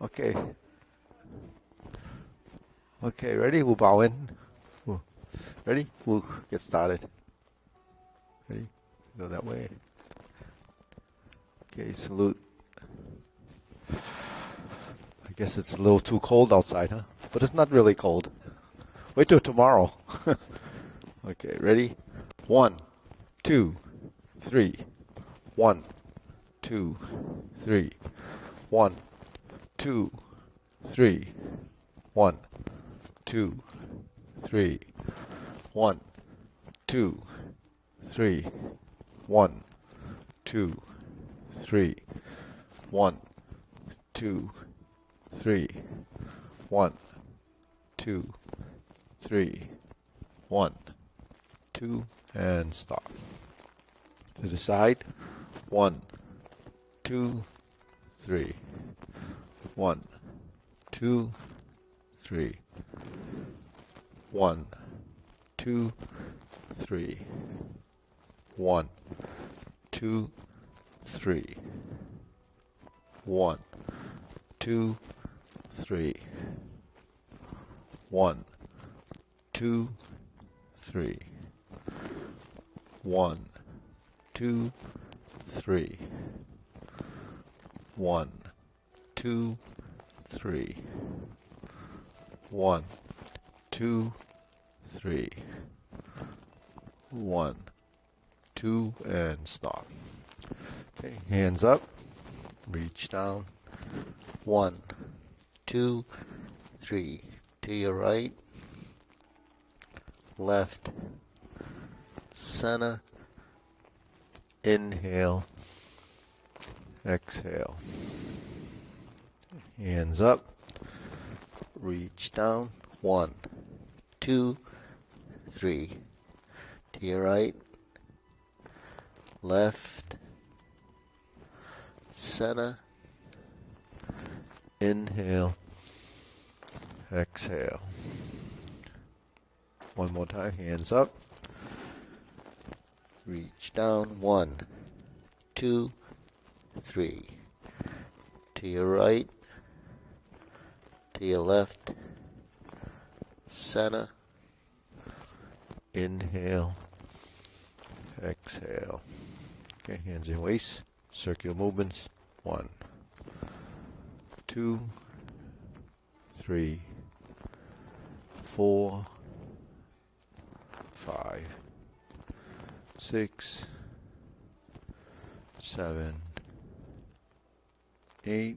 Okay. Okay, ready? We'll bow in. Ready? We'll get started. Ready? Go that way. Okay, salute. I guess it's a little too cold outside, huh? But it's not really cold. Wait till tomorrow. Okay, ready? 1, 2, 3. 1, 2, 3. 1, 2, 3. 1, 2, 3. 1, 2, 3. 1, 2, 3. 1, 2, 3. 1, 2, 3. 1, 2, and stop. To the side. 1, 2, 3. 1, 2, 3. 1, 2, 3. 1, 2, 3. 1, 2, 3. 1, 2, 3. 1, 2, 3. 1, 2, 3. 1, 2, 3. 1, 2, and stop. Okay, hands up. Reach down. 1, 2, 3. To your right, left, center, inhale, exhale. Hands up. Reach down. 1, 2, 3. To your right, left, center, inhale, exhale. One more time, hands up. Reach down. 1, 2, 3. To your right, to your left, center, inhale, exhale. Okay, hands in waist, circular movements. 1, 2, 3, 4, 5, 6, 7, 8,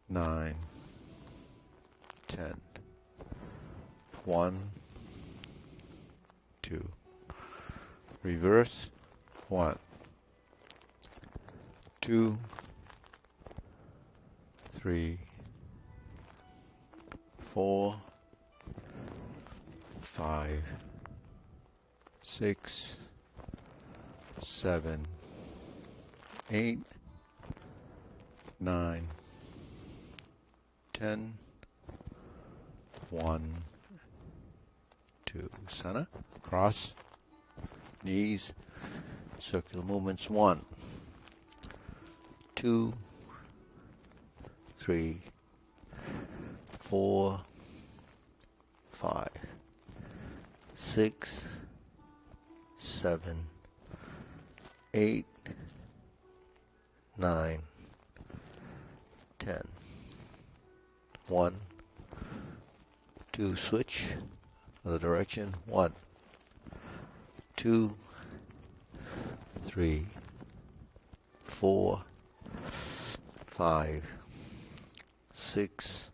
9, 10. 1, 2. Reverse. 1, 2, 3, 4, 5, 6, 7, 8, 9, 10. 1, 2. Center. Cross. Knees. Circular movements. 1, 2, 3, 4, 5, 6, 7, 8, 9, 10. 1, 2, switch. Other direction. 1, 2, 3, 4, 5, 6,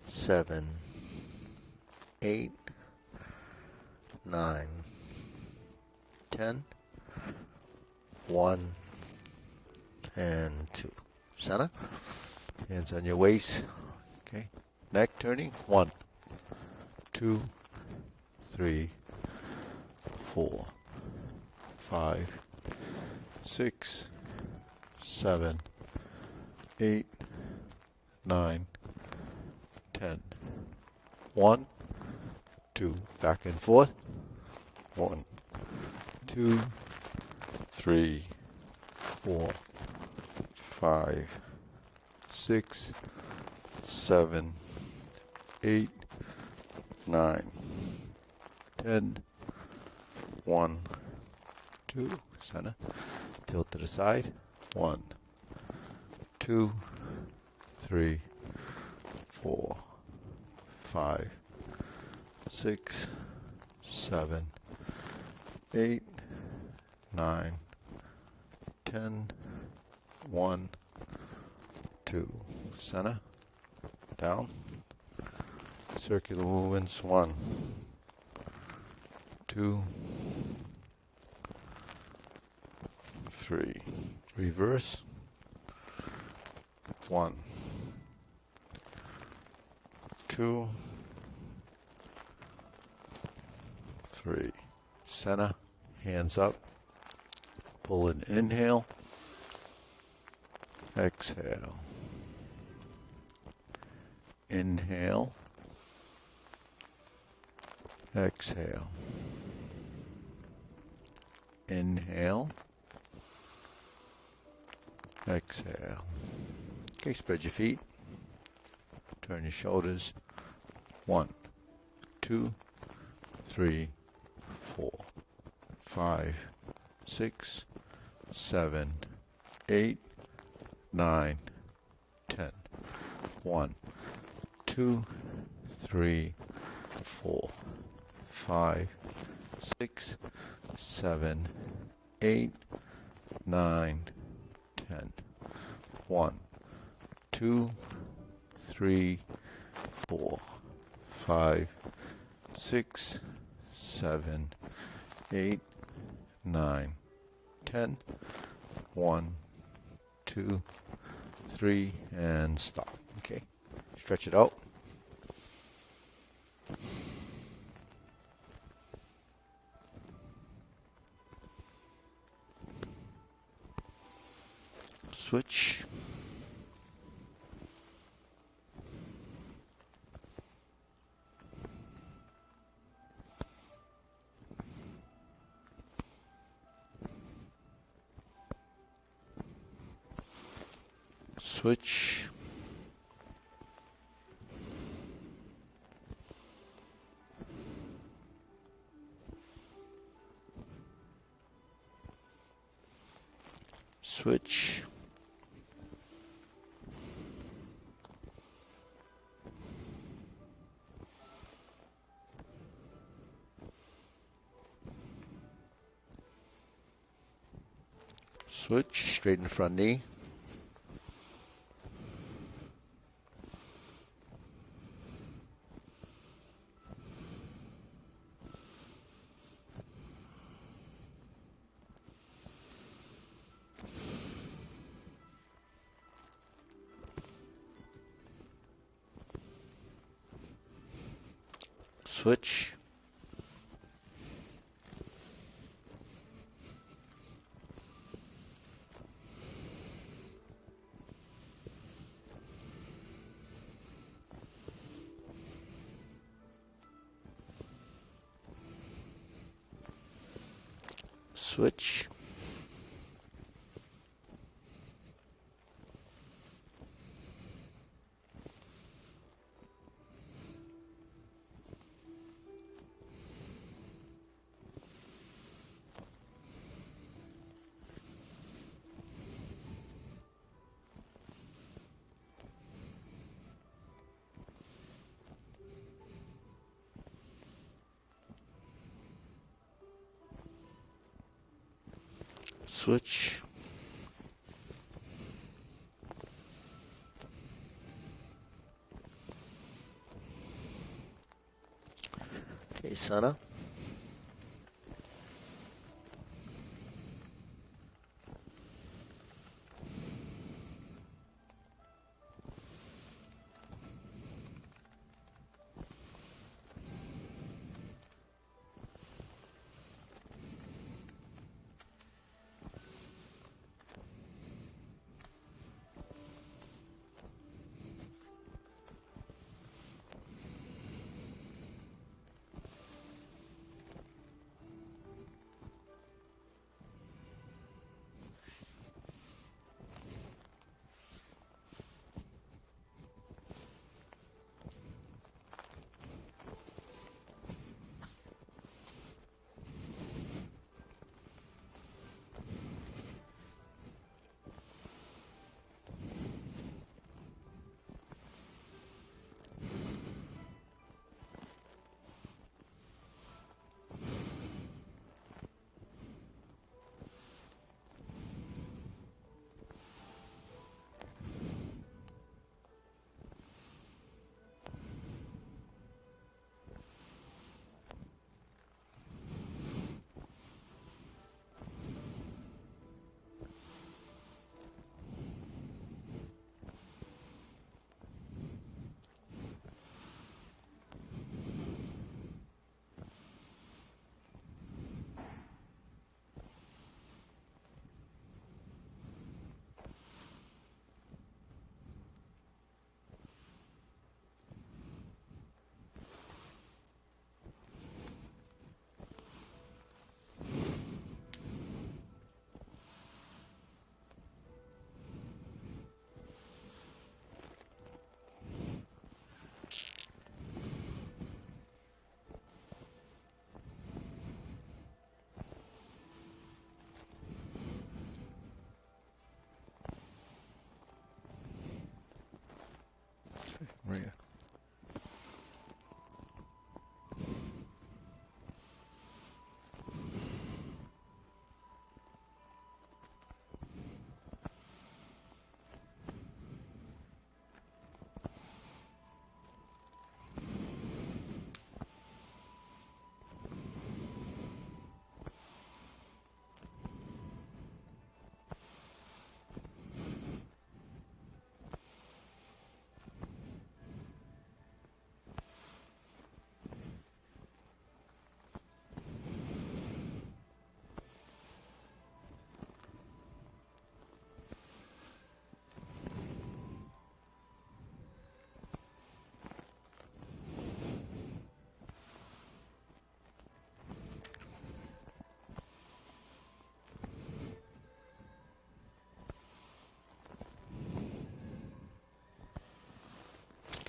7, 8, 9, 10. 1 and 2. Center. Hands on your waist. Okay. Neck turning. 1, 2, 3, 4, 5, 6, 7, 8, 9, 10. 1, 2. Back and forth. 1, 2, 3, 4, 5, 6, 7, 8, 9, 10, 1, 2, center, tilt to the side, 1, 2, 3, 4, 5, 6, 7, 8, 9, 10, 1, 2, center, down, circular movements, 1, 2, 3, reverse, 1, 2, 3, center, hands up, pull an inhale, exhale, inhale, exhale, inhale, exhale. Okay, spread your feet, turn your shoulders, 1, 2, 3, 4, 5, 6, 7, 8, 9, 10. 1, 2, 3, 4, 5, 6, 7, 8, 9, 10. 1, 2, 3, 4, 5, 6, 7, 8, 9, 10. 1, 2, 3, and stop. Okay, stretch it out. Switch. Switch. Switch. Switch, straighten the front knee. Switch. Switch. Switch. Okay, center.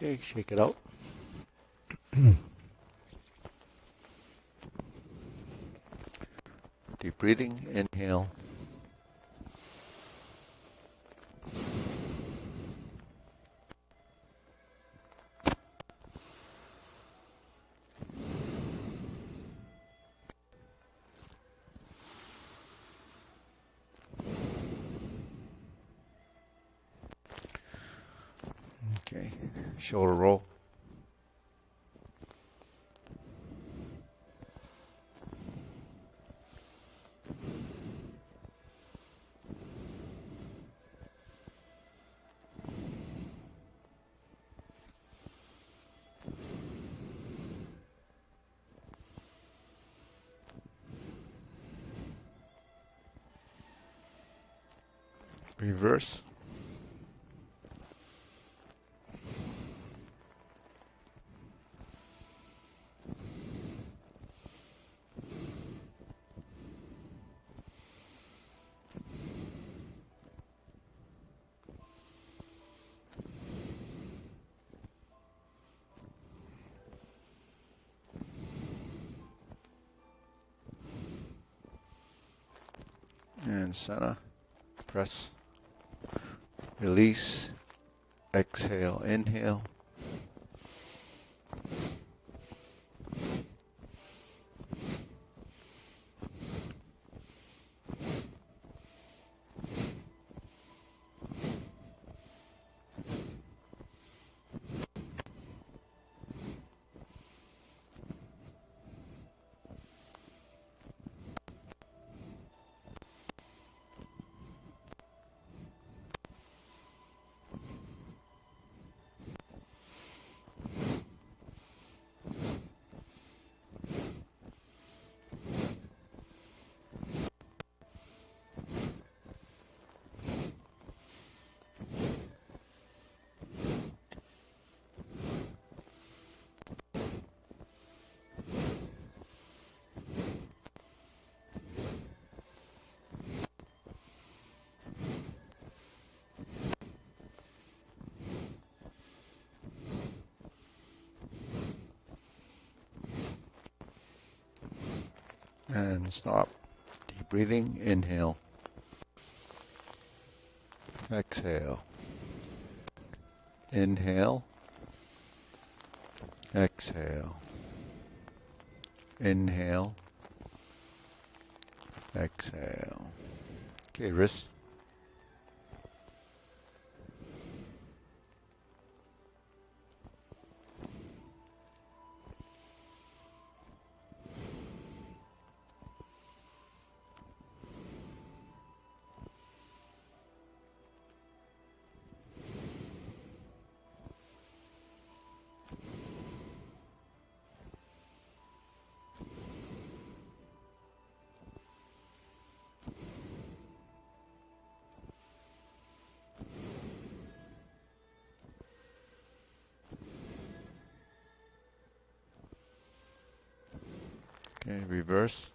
Okay, shake it out. Deep breathing, inhale. Okay, shoulder roll. Reverse. And center. Press. Release. Exhale, inhale. And stop. Deep breathing, inhale. Exhale. Inhale. Exhale. Inhale. Exhale. Okay, wrist. Okay, reverse.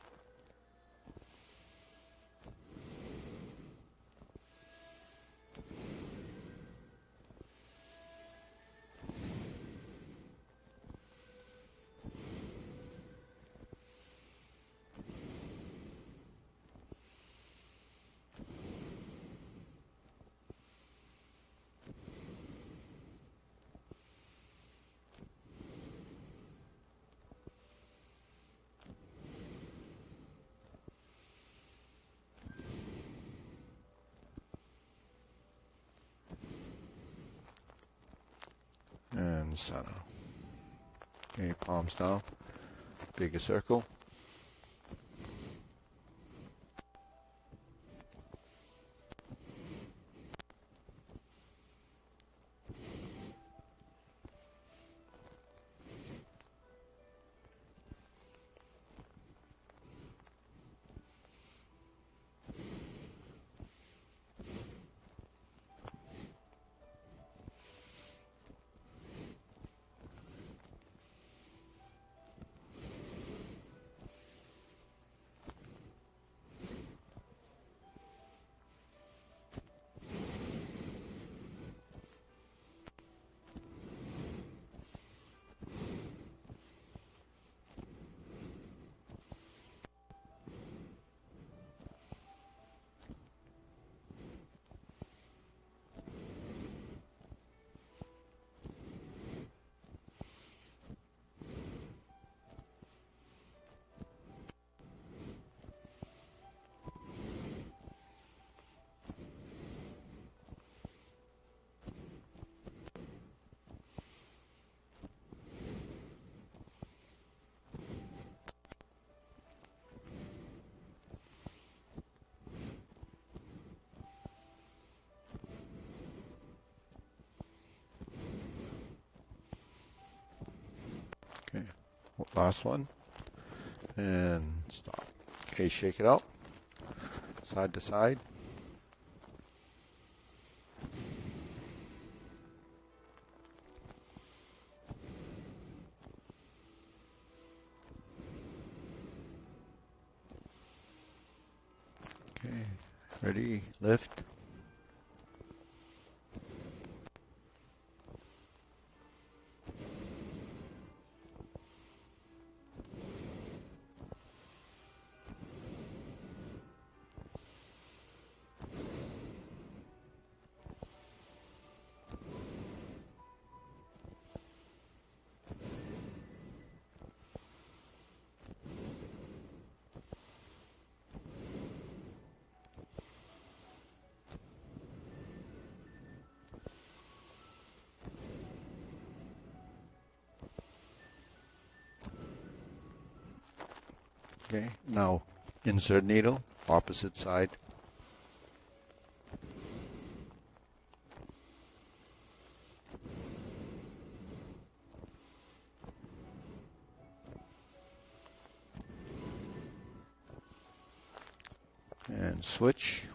And center. Okay, palms down. Bigger circle. Last one. And stop. Okay, shake it out. Side to side. Okay, ready, lift. Okay, now insert needle, opposite side. And switch.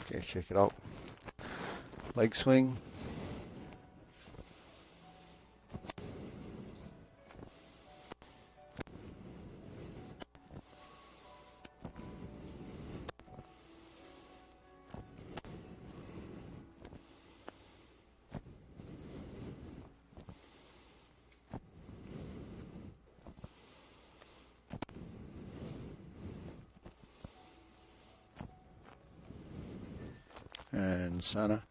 Okay, shake it out. Leg swing. And center.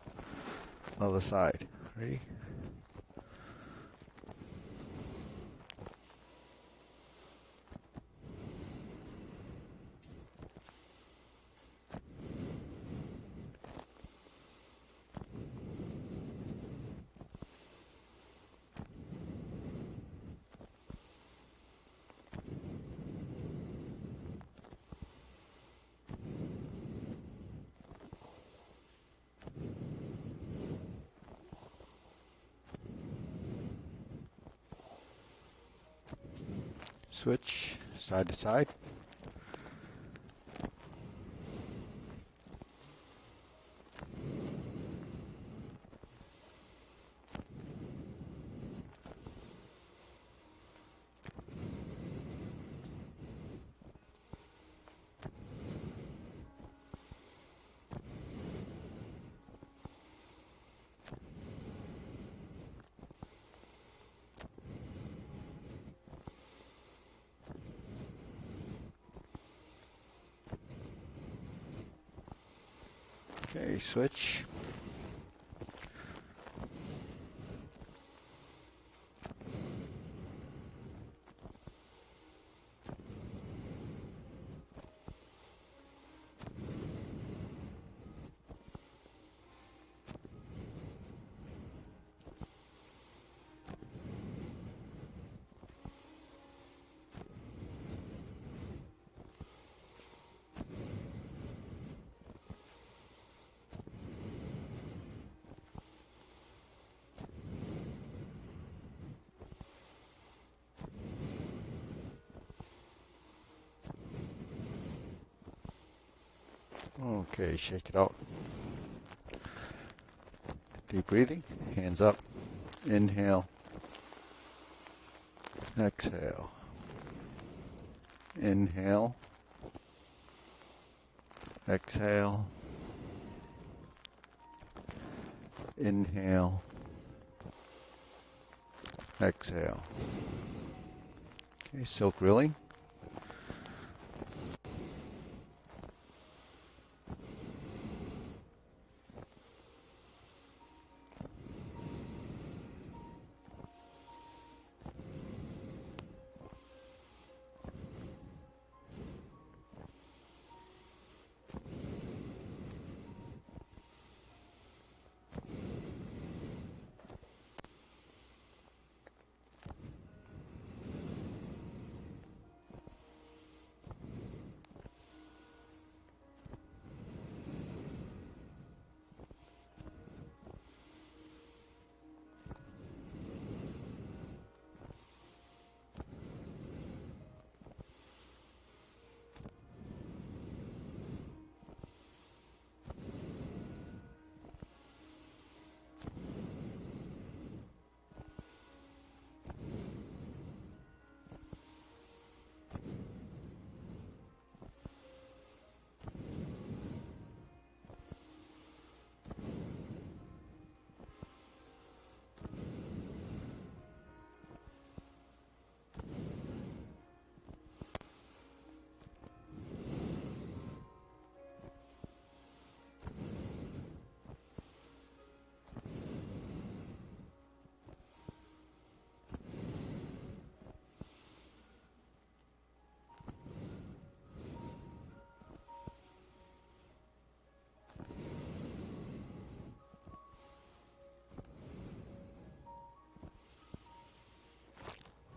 Other side. Ready? Switch side to side. Okay, switch. Okay, shake it out. Deep breathing, hands up. Inhale. Exhale. Inhale. Exhale. Inhale. Exhale. Okay, silk rilling.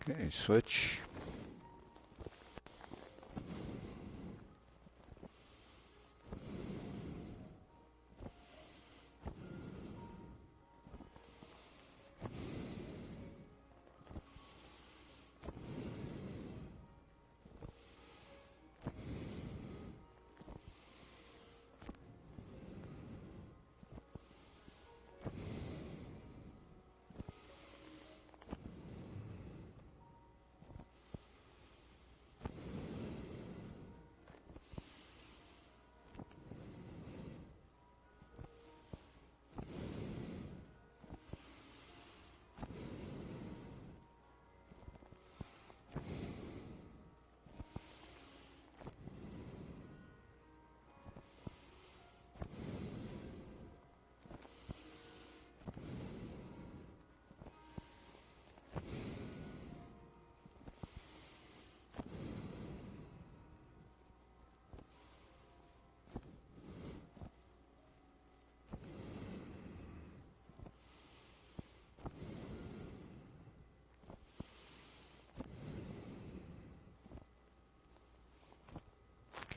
Okay, switch.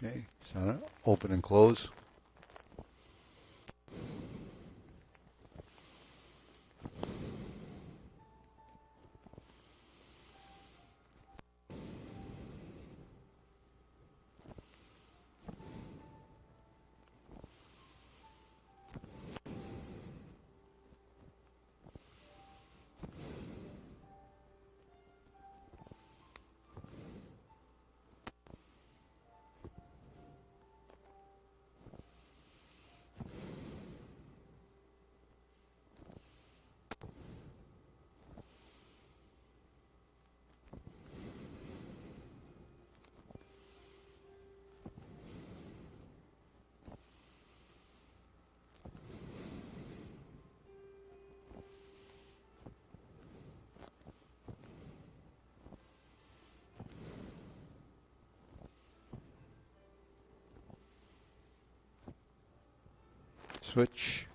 Okay, so open and close. Switch.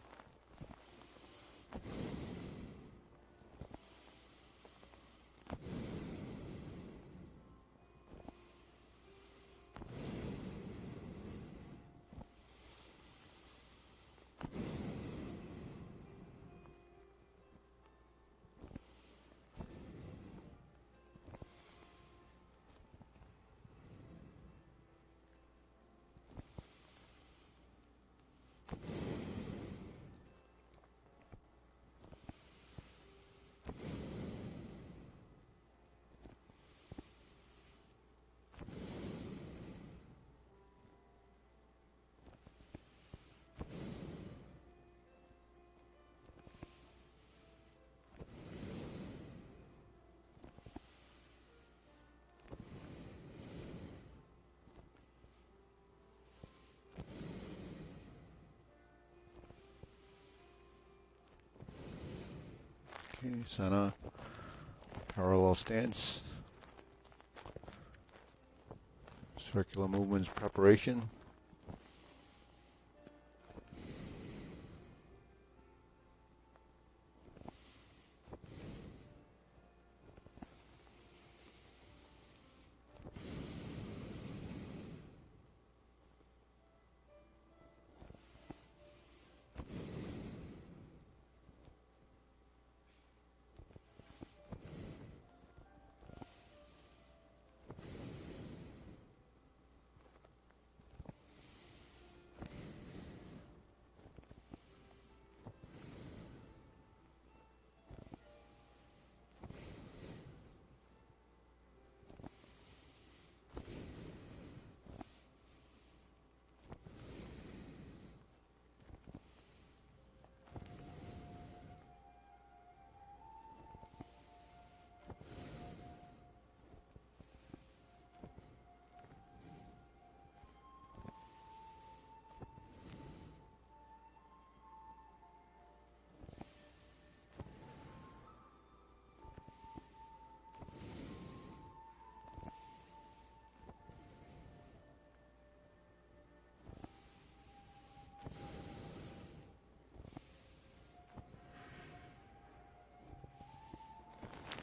Okay, Sana. Parallel stance. Circular movements preparation.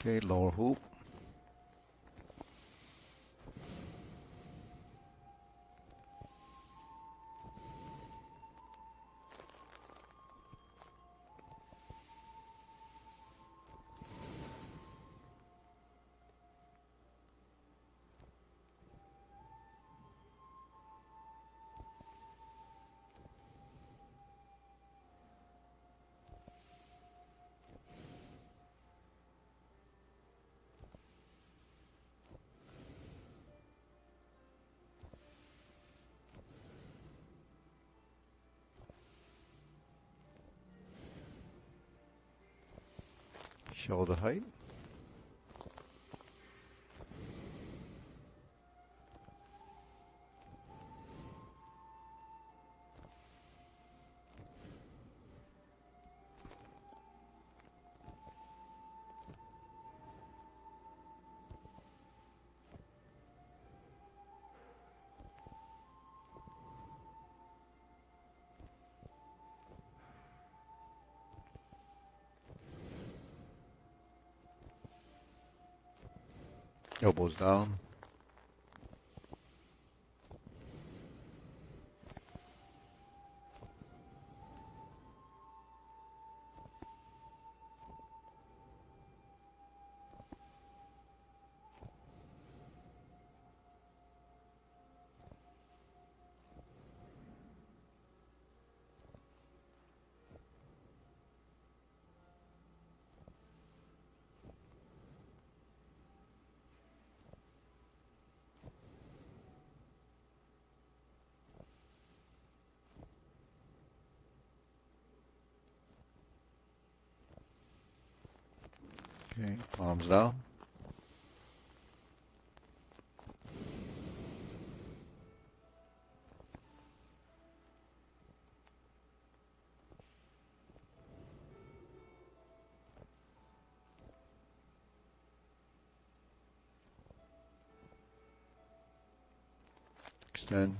Okay, lower hoop. Shoulder height. Elbows down. Okay, palms down. Extend.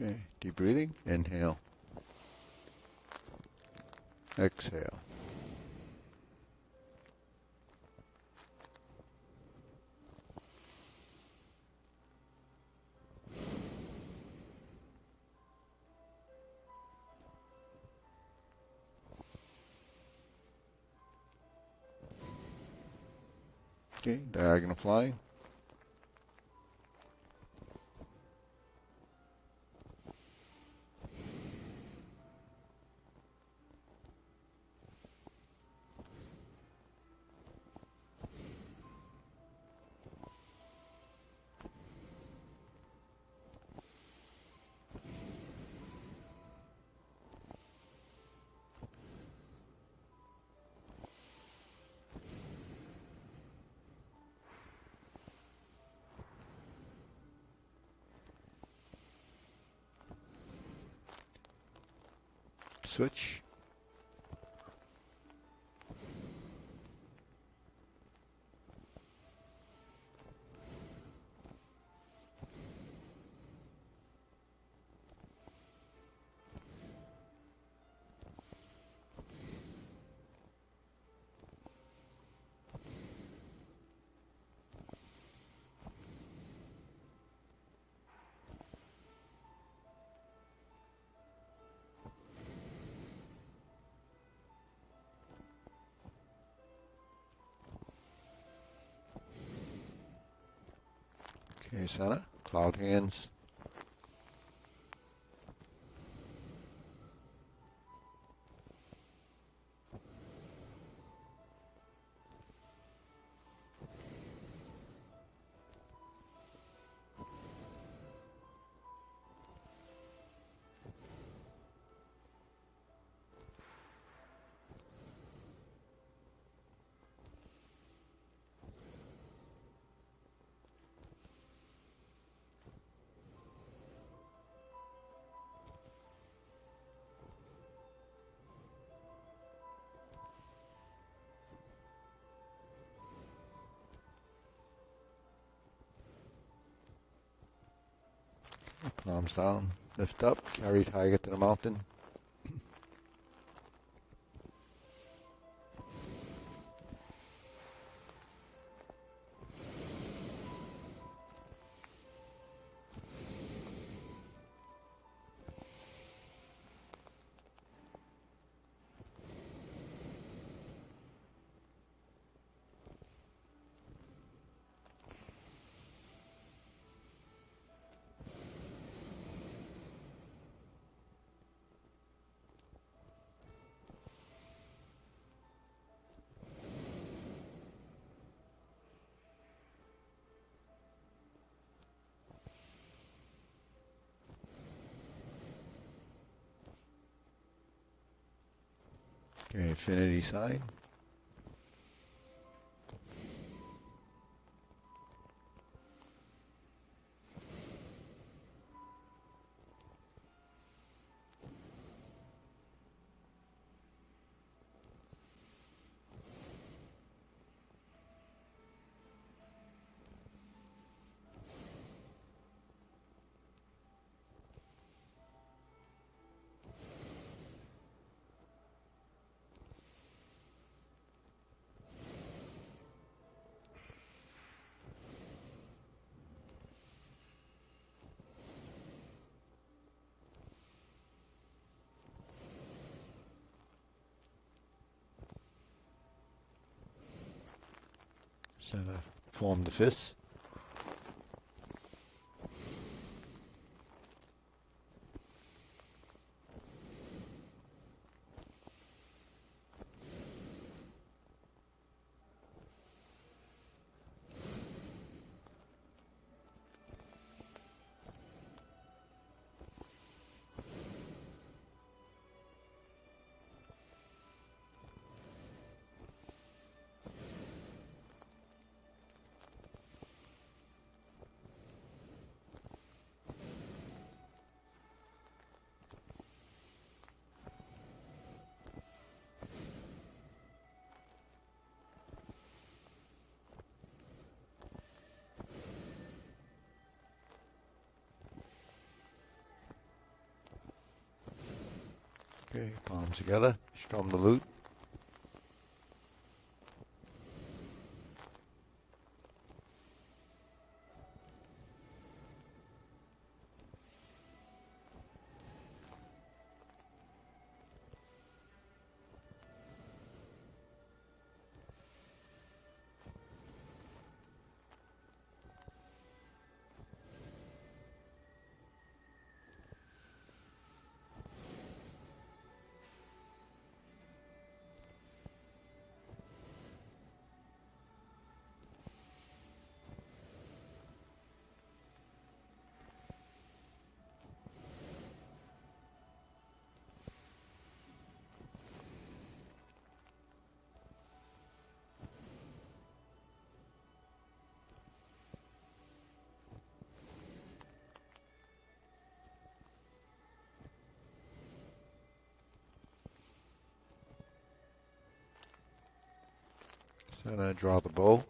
Okay, deep breathing. Inhale. Exhale. Okay, diagonal flying. Switch. Okay, center. Cloud hands. Palms down. Lift up. Carry tiger to the mountain. Okay, infinity sign. So form the fists. Okay, palms together, strum the lute. So now draw the bow.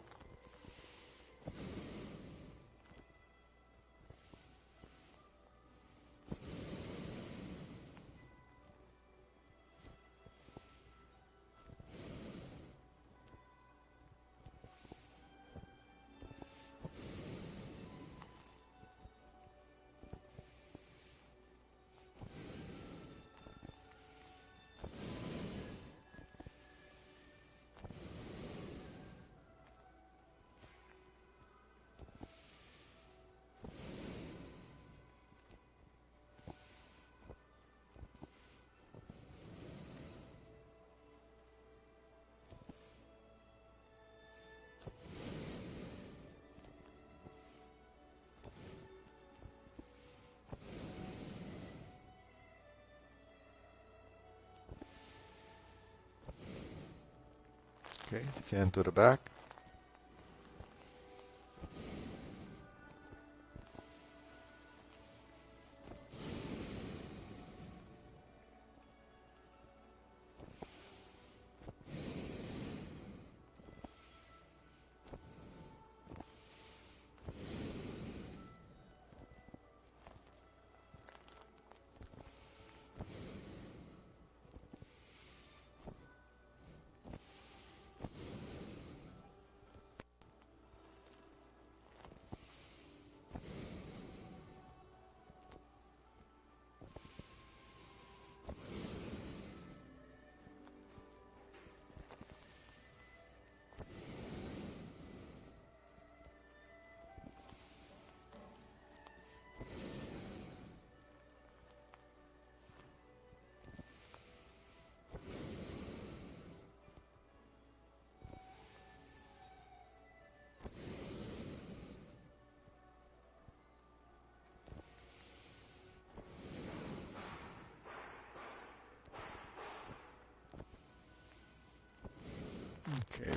Okay, fan to the back.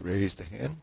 raise the hand.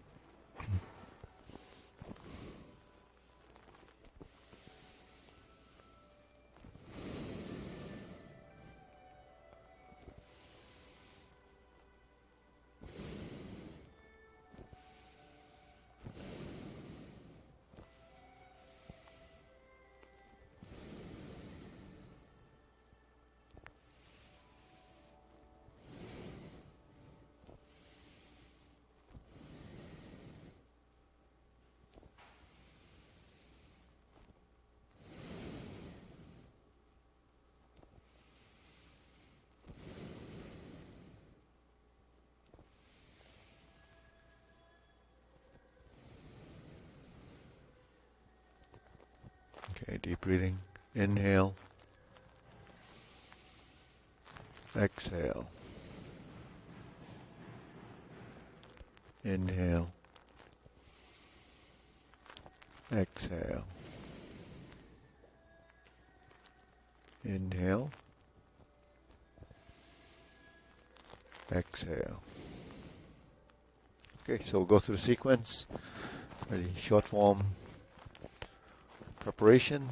Okay, deep breathing. Inhale. Exhale. Inhale. Exhale. Inhale. Exhale. Okay, so we'll go through the sequence. Ready? Short form preparation.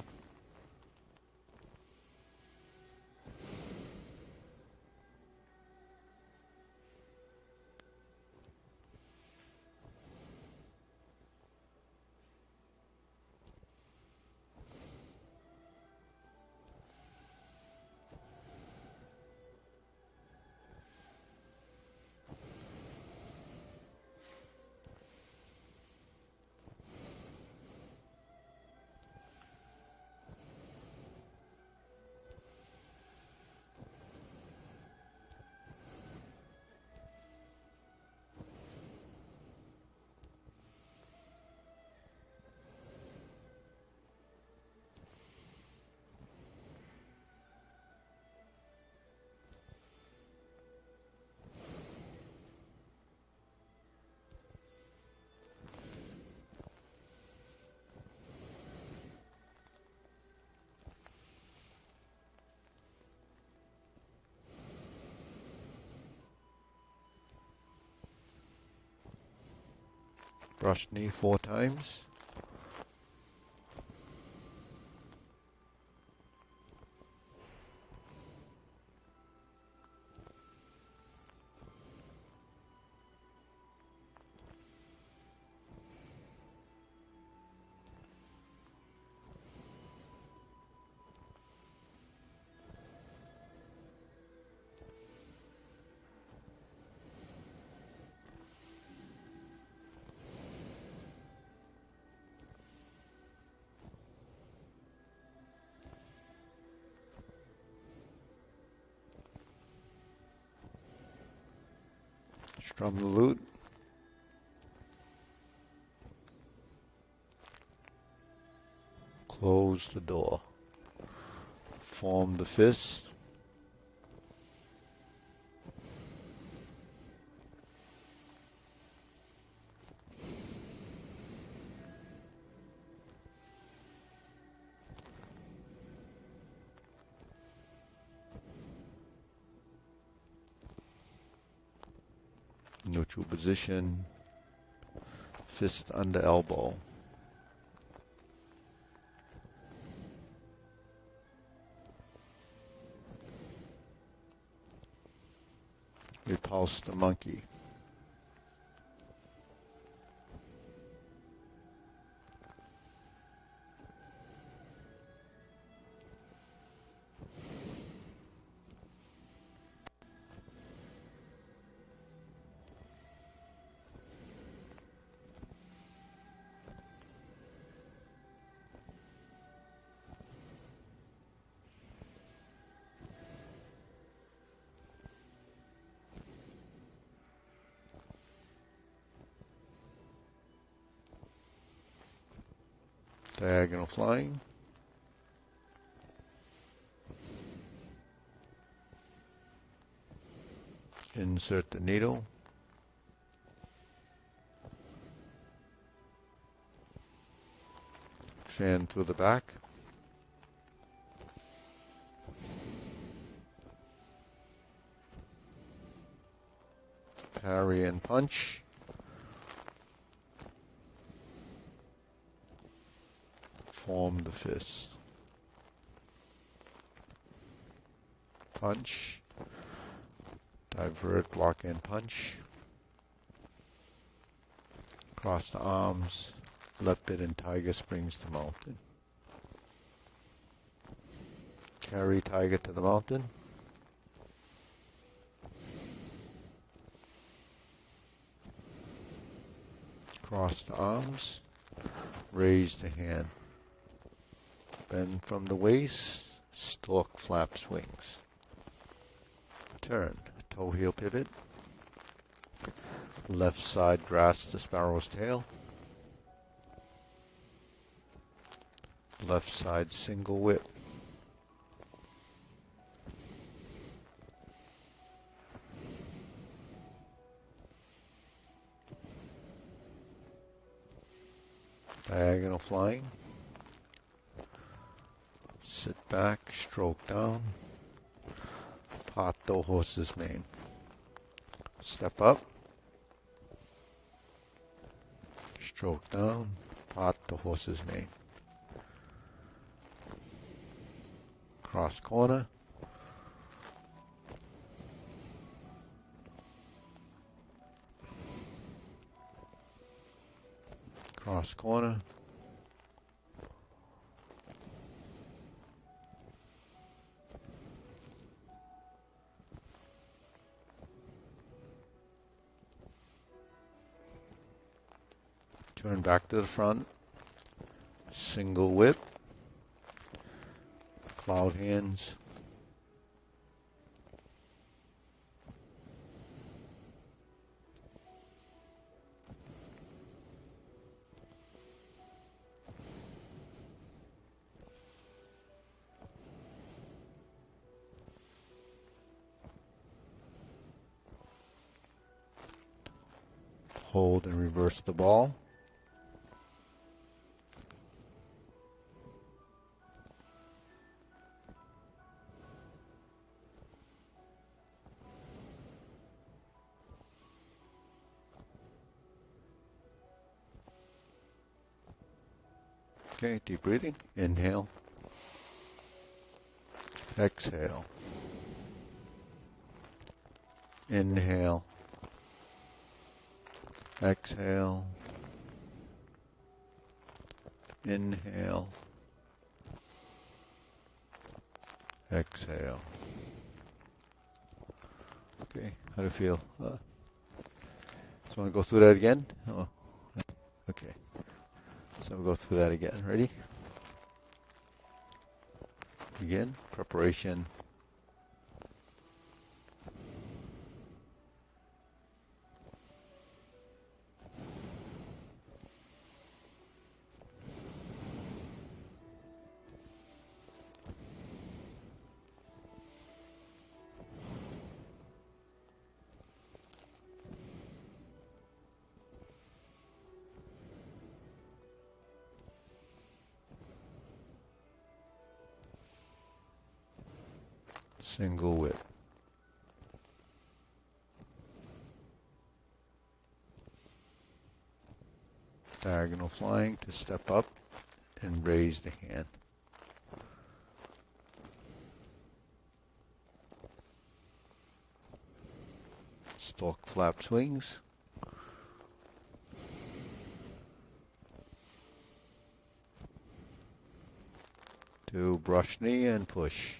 Brush knee 4 times. Strum the lute. Close the door. Form the fist. Neutral position. Fist under elbow. Repulse the monkey. Diagonal flying. Insert the needle. Fan through the back. Parry and punch. Form the fist. Punch. Divert, block, and punch. Cross the arms. Leopard and tiger springs to mountain. Carry tiger to the mountain. Cross the arms. Raise the hand. Bend from the waist. Stork flaps wings. Turn. Toe heel pivot. Left side grasp the sparrow's tail. Left side single whip. Diagonal flying. Sit back, stroke down. Part the horse's mane. Step up. Stroke down. Part the horse's mane. Cross corner. Cross corner. Turn back to the front. Single whip. Cloud hands. Hold and reverse the ball. Okay, deep breathing. Inhale. Exhale. Inhale. Exhale. Inhale. Exhale. Okay, how do you feel? So want to go through that again? Oh, okay. So we'll go through that again. Ready? Begin. Preparation. Single whip. Diagonal flying to step up and raise the hand. Stork flaps wings. To brush knee and push.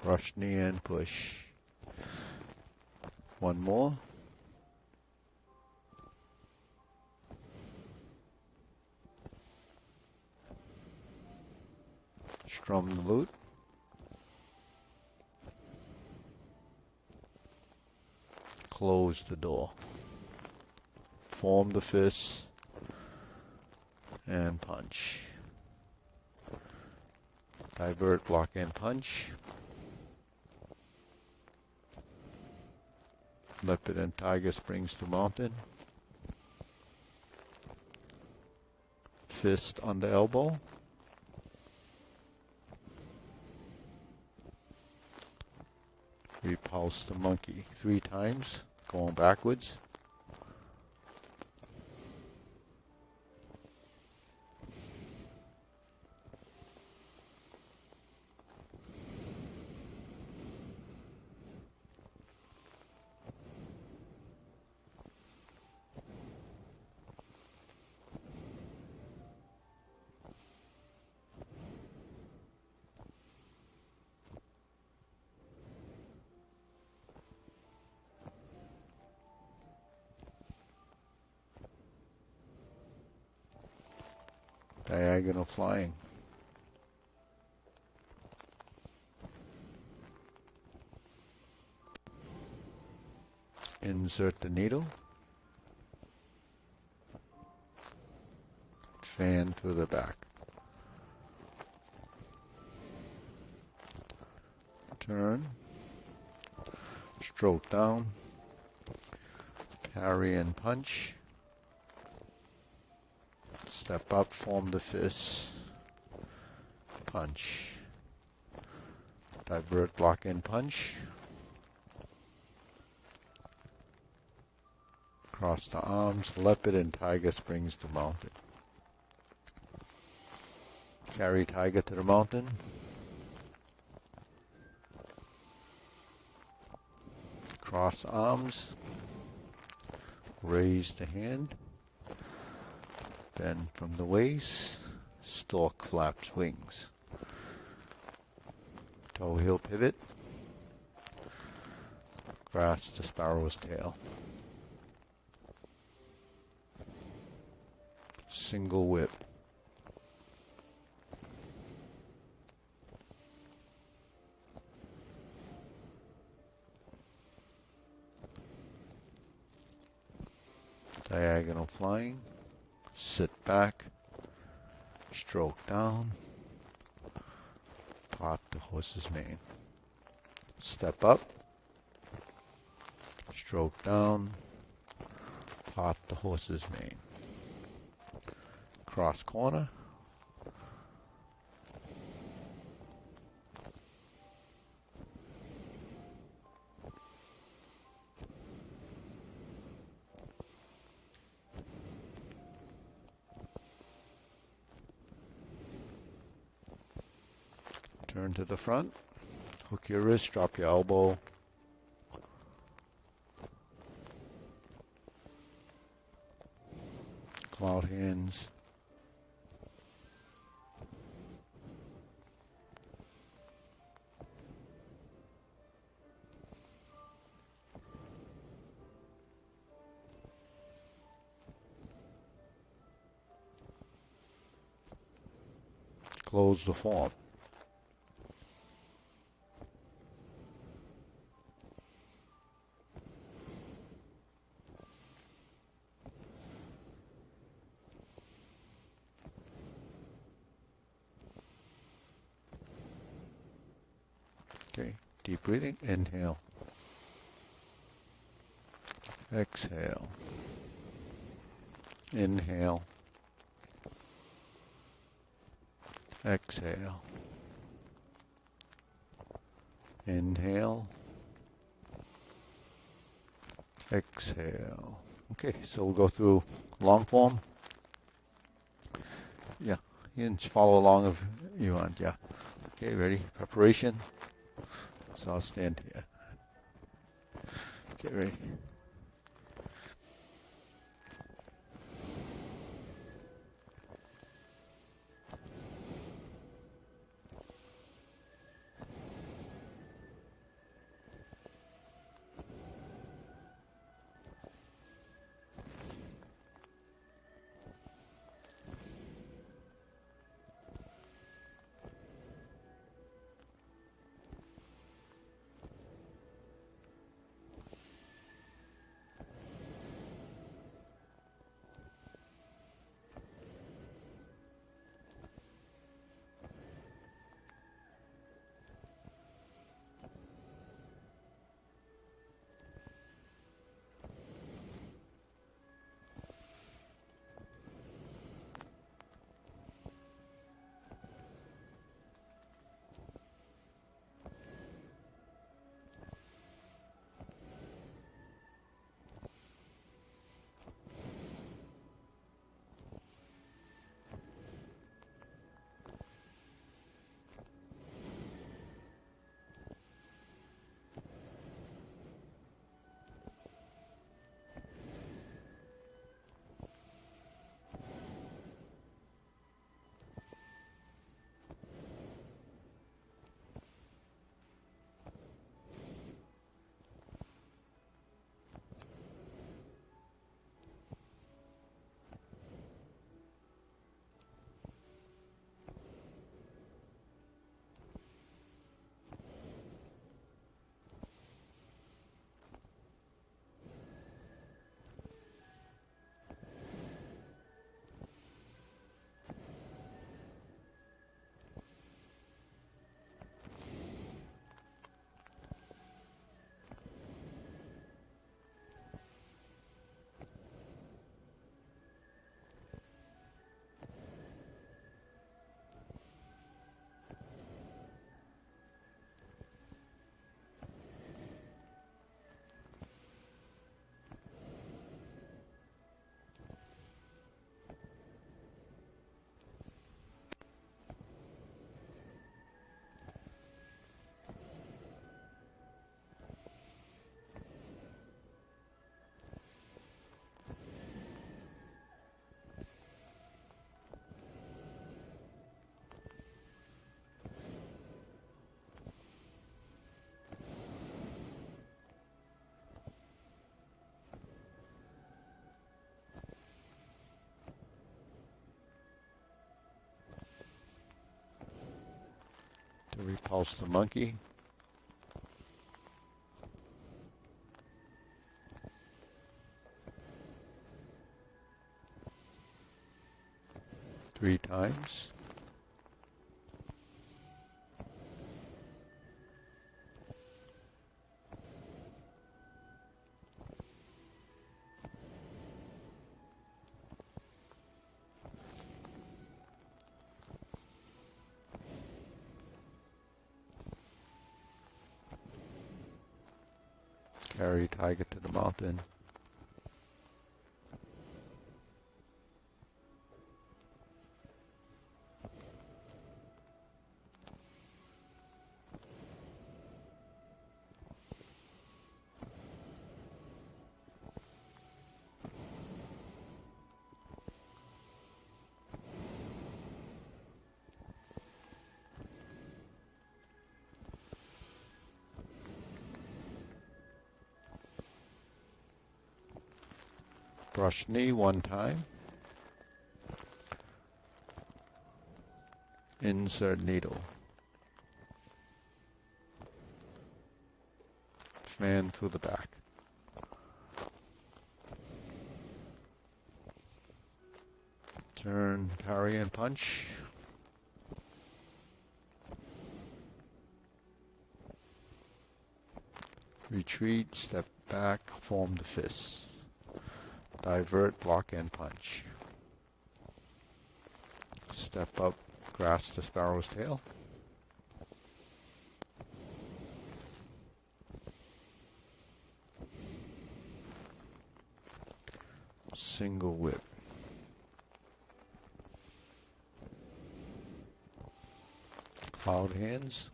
Brush knee and push. One more. Strum the lute. Close the door. Form the fist and punch. Divert, block, and punch. Leopard and tiger springs to mountain. fist on the elbow. Repulse the monkey 3 times, going backwards. Diagonal flying. Insert the needle. Fan through the back. Turn. Stroke down. Parry and punch. Step up, form the fist. Punch. Divert, block, and punch. Cross the arms, leopard and tiger springs to mountain. Carry tiger to the mountain. Cross arms. Raise the hand. Bend from the waist. Stork flaps wings. Toe heel pivot. Grasp the sparrow's tail. Single whip. Diagonal flying. Sit back. Stroke down. Part the horse's mane. Step up. Stroke down. Part the horse's mane. Cross corner. Turn to the front. Hook your wrist, drop your elbow. Cloud hands. Close the form. Okay, deep breathing. Inhale. Exhale. Inhale. Exhale. Inhale. Exhale. Okay, so we'll go through long form. Yeah, you can follow along if you want. Yeah. Okay, ready? Preparation. So I'll stand here. Get ready. To repulse the monkey. Three times. Carry tiger to the mountain. Brush knee one time. Insert needle. Fan through the back. Turn, parry and punch. Retreat, step back, form the fists. Divert, block and punch. Step up, grasp the sparrow's tail. Single whip. Cloud hands.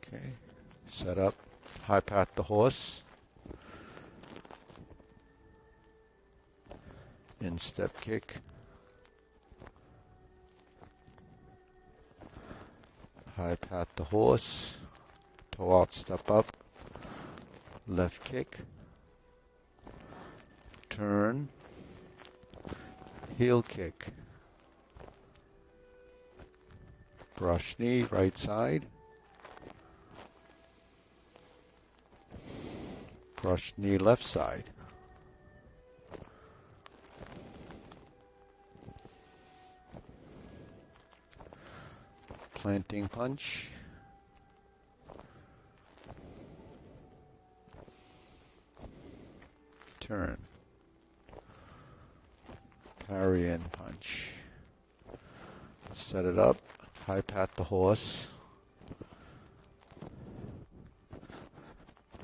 Okay, set up, high pat the horse, instep kick, high pat the horse, toe out, step up, left kick, turn, heel kick, brush knee, right side, brush knee, left side. Planting punch. Turn. Parry and punch. Set it up. High pat the horse.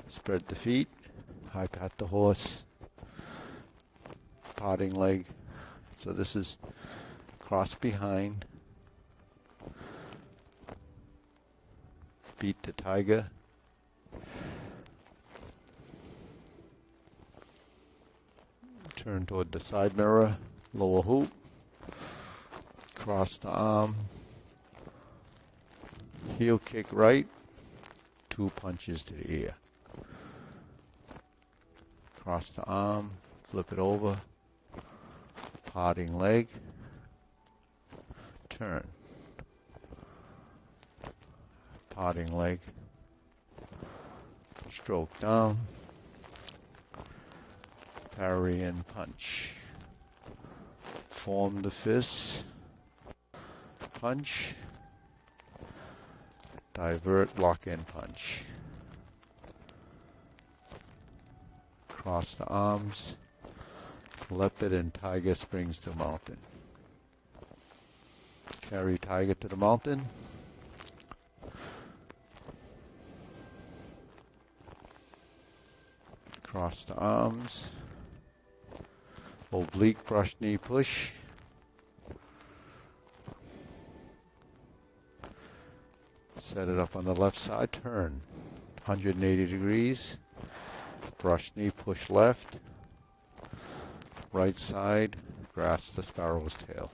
Spread the feet. High pat the horse. Potting leg. So this is cross behind. Beat the tiger. Turn toward the side mirror. Lower hoop. Cross the arm. Heel kick right. Two punches to the ear. Cross the arm. Flip it over. Potting leg. Turn. Potting leg. Stroke down. Parry and punch. Form the fists. Punch. Divert, block and punch. Cross the arms. Leopard and tiger springs to mountain. Carry tiger to the mountain. Cross the arms. Oblique brush knee push. Set it up on the left side. Turn. 180 degrees. Brush knee, push left. Right side, grasp the sparrow's tail.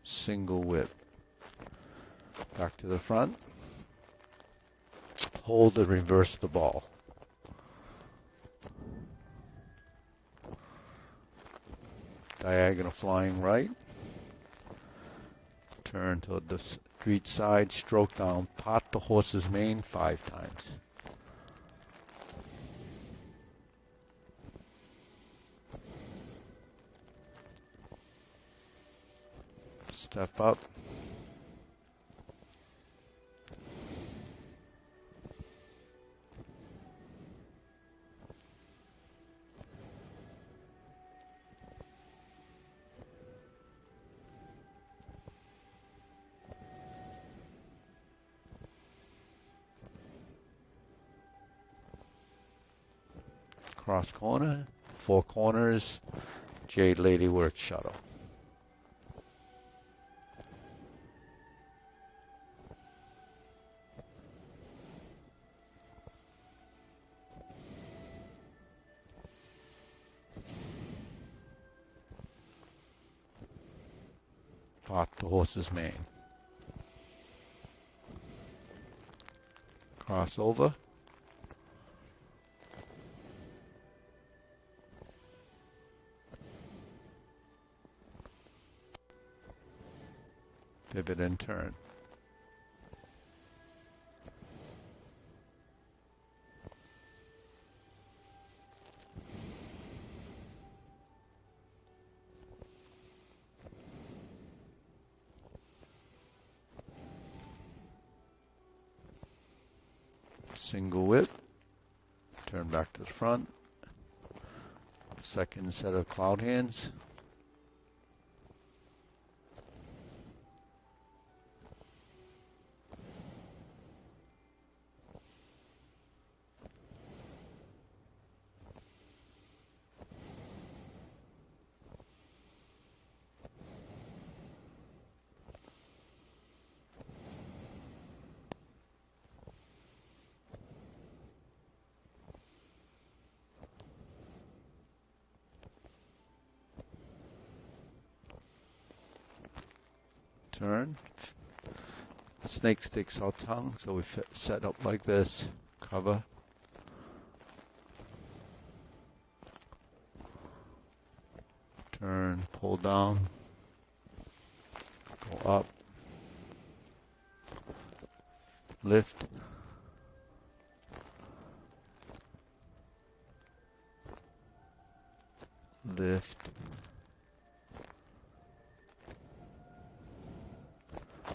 Single whip. Back to the front. Hold and reverse the ball. Diagonal flying right. Turn to the street side, stroke down, pot the horse's mane 5 times. Step up. Cross corner, 4 corners, Jade Lady Work Shuttle. Pot the horse's mane. Cross over. Pivot and turn. Single whip. Turn back to the front. Second set of cloud hands. Turn. Snake sticks our tongue, so we set up like this. Cover. Turn, pull down. Go up. Lift. Lift.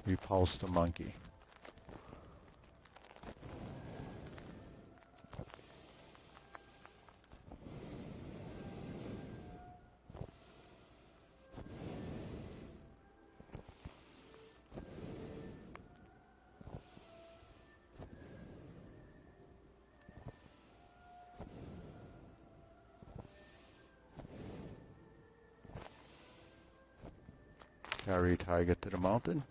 Repulse the monkey. Carry tiger to the mountain.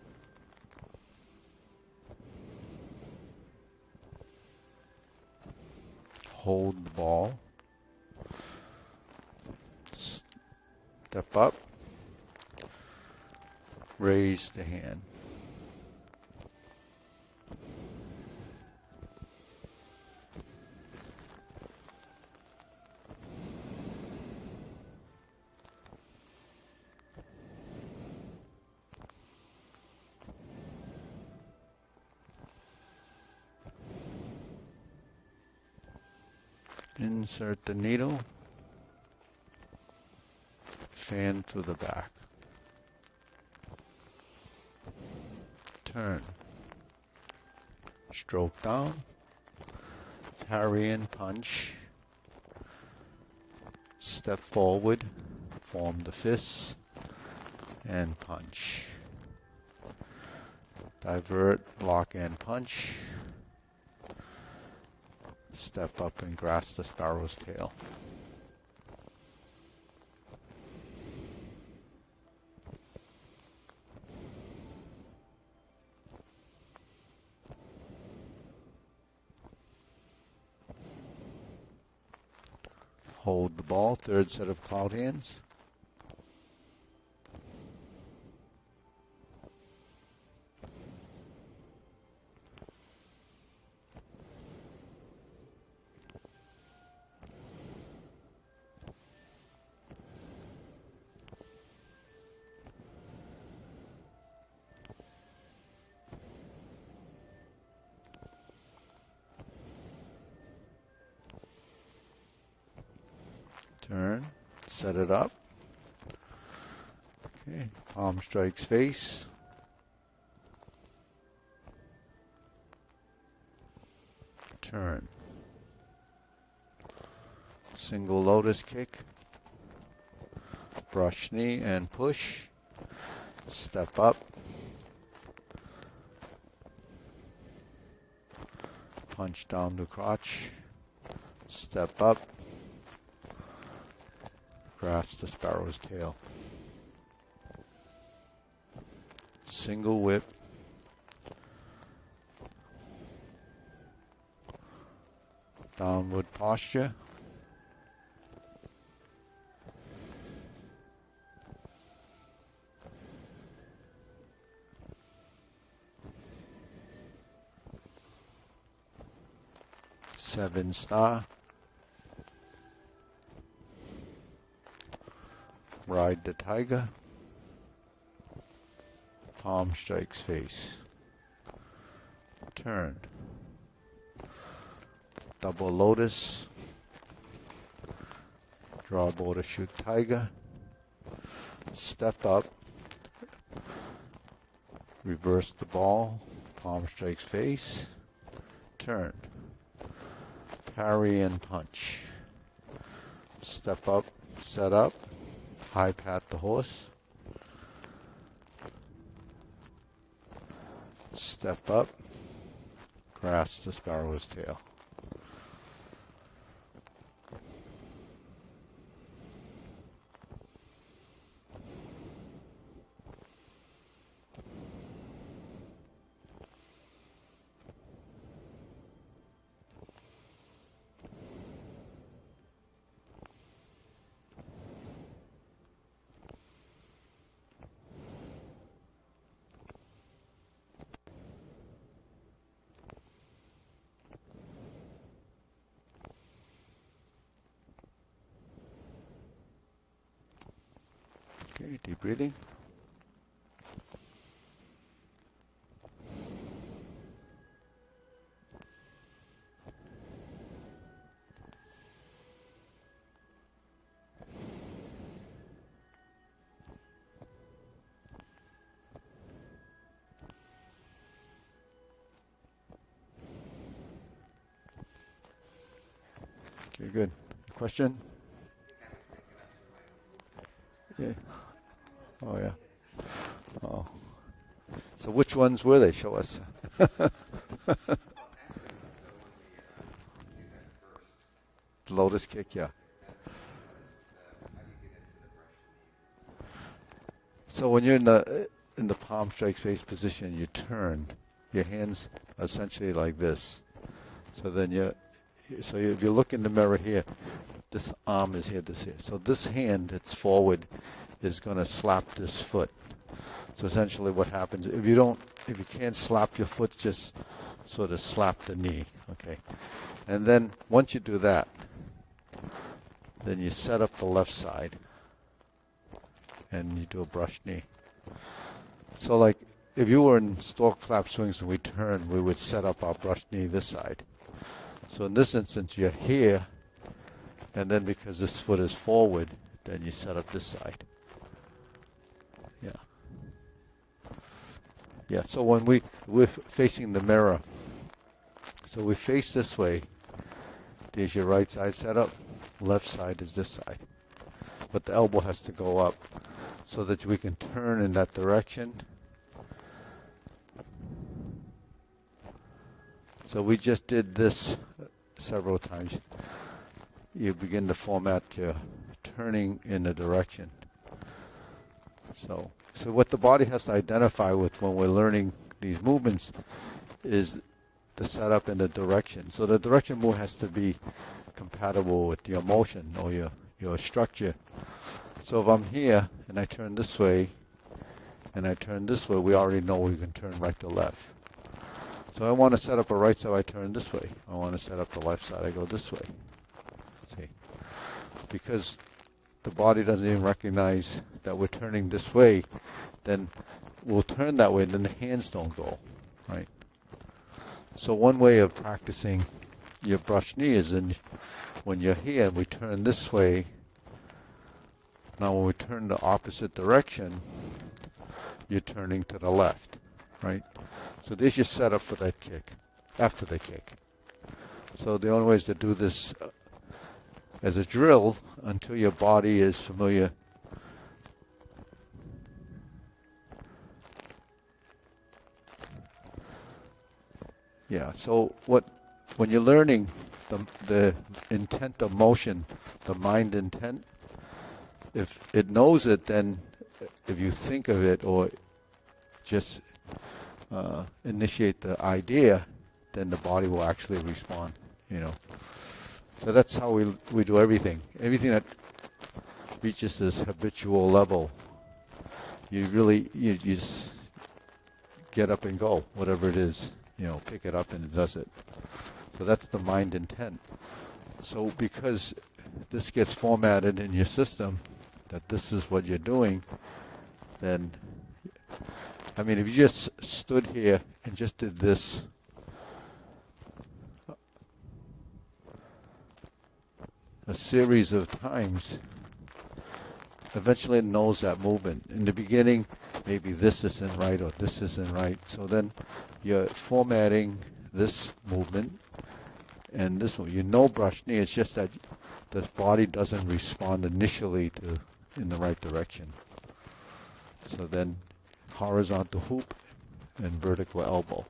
Hold the ball. Step up. Raise the hand. Insert the needle, fan through the back. Turn, stroke down, parry and punch, step forward, form the fists, and punch. Divert, block and punch. Step up and grasp the sparrow's tail. Hold the ball, third set of cloud hands. Turn, set it up. Okay, palm strikes face. Turn. Single lotus kick. Brush knee and push. Step up. Punch down to crotch. Step up. Grasp the sparrow's tail. Single whip. Downward posture. Seven star. Ride the tiger. Palm strikes face. Turn. Double lotus. Draw bow to shoot tiger. Step up. Reverse the ball. Palm strikes face. Turn. Parry and punch. Step up. Set up. High pat the horse. Step up. Grasp the sparrow's tail. Okay, deep breathing. Okay, good. Question? Yeah. Oh, yeah. Oh. So which ones were they? Show us. The lotus kick, yeah. So when you're in the palm strike face position, you turn your hands essentially like this. So then if you look in the mirror here, this arm is here, this here. So this hand that's forward is going to slap this foot. So essentially what happens, if you can't slap your foot, just sort of slap the knee, okay? And then once you do that, then you set up the left side and you do a brush knee. So like if you were in stork flap swings and we turn, we would set up our brush knee this side. So in this instance, you're here, and then because this foot is forward, then you set up this side. Yeah. Yeah, so when we're facing the mirror, so we face this way, there's your right side set up, left side is this side. But the elbow has to go up so that we can turn in that direction. So we just did this several times. You begin to format your turning in a direction. So what the body has to identify with when we're learning these movements is the setup and the direction. So the direction move has to be compatible with your motion or your structure. So if I'm here and I turn this way and I turn this way, we already know we can turn right to left. So I want to set up a right side, I turn this way. I want to set up the left side, I go this way. See? Because the body doesn't even recognize that we're turning this way, then we'll turn that way and then the hands don't go, right? So one way of practicing your brush knee is when you're here and we turn this way. Now when we turn the opposite direction, you're turning to the left, right? So there's your setup for that kick, after the kick. So the only way is to do this as a drill until your body is familiar. Yeah, so when you're learning the intent of motion, the mind intent, if it knows it, then if you think of it or just initiate the idea, then the body will actually respond, So that's how we do everything. Everything that reaches this habitual level, you just get up and go, whatever it is, pick it up and it does it. So that's the mind intent. So because this gets formatted in your system, that this is what you're doing, then if you just stood here and just did this, a series of times, eventually it knows that movement. In the beginning, maybe this isn't right or this isn't right. So then you're formatting this movement and this one. Brush knee, it's just that the body doesn't respond initially in the right direction. So then horizontal hoop and vertical elbow.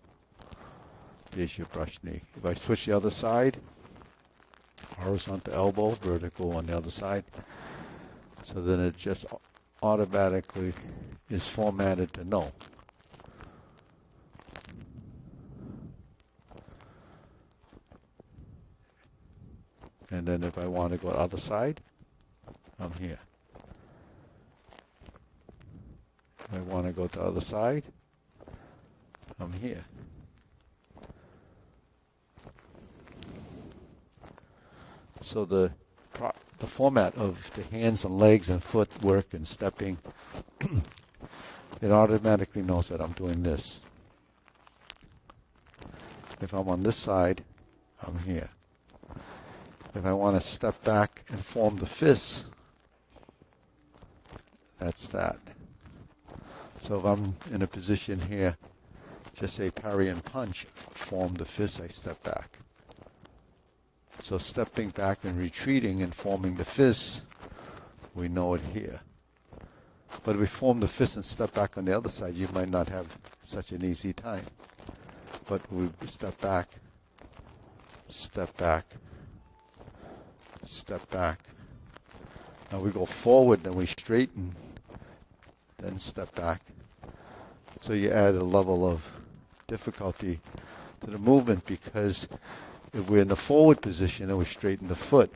There's your brush knee. If I switch the other side, horizontal elbow, vertical on the other side. So then it just automatically is formatted to know. And then if I want to go to the other side, I'm here. If I want to go to the other side, I'm here. So the format of the hands and legs and footwork and stepping, it automatically knows that I'm doing this. If I'm on this side, I'm here. If I want to step back and form the fists, that's that. So if I'm in a position here, just say parry and punch, form the fist, I step back. So stepping back and retreating and forming the fist, we know it here. But if we form the fist and step back on the other side, you might not have such an easy time. But we step back, step back, step back. Now we go forward, then we straighten, then step back. So you add a level of difficulty to the movement, because if we're in the forward position and we straighten the foot,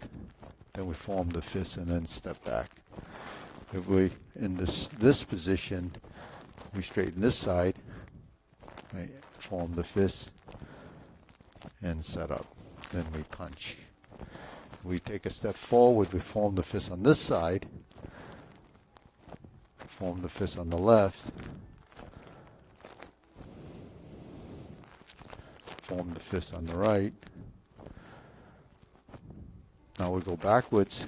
then we form the fist and then step back. If we're in this position, we straighten this side, right, form the fist, and set up. Then we punch. We take a step forward, we form the fist on this side, form the fist on the left, form the fist on the right. Now we go backwards.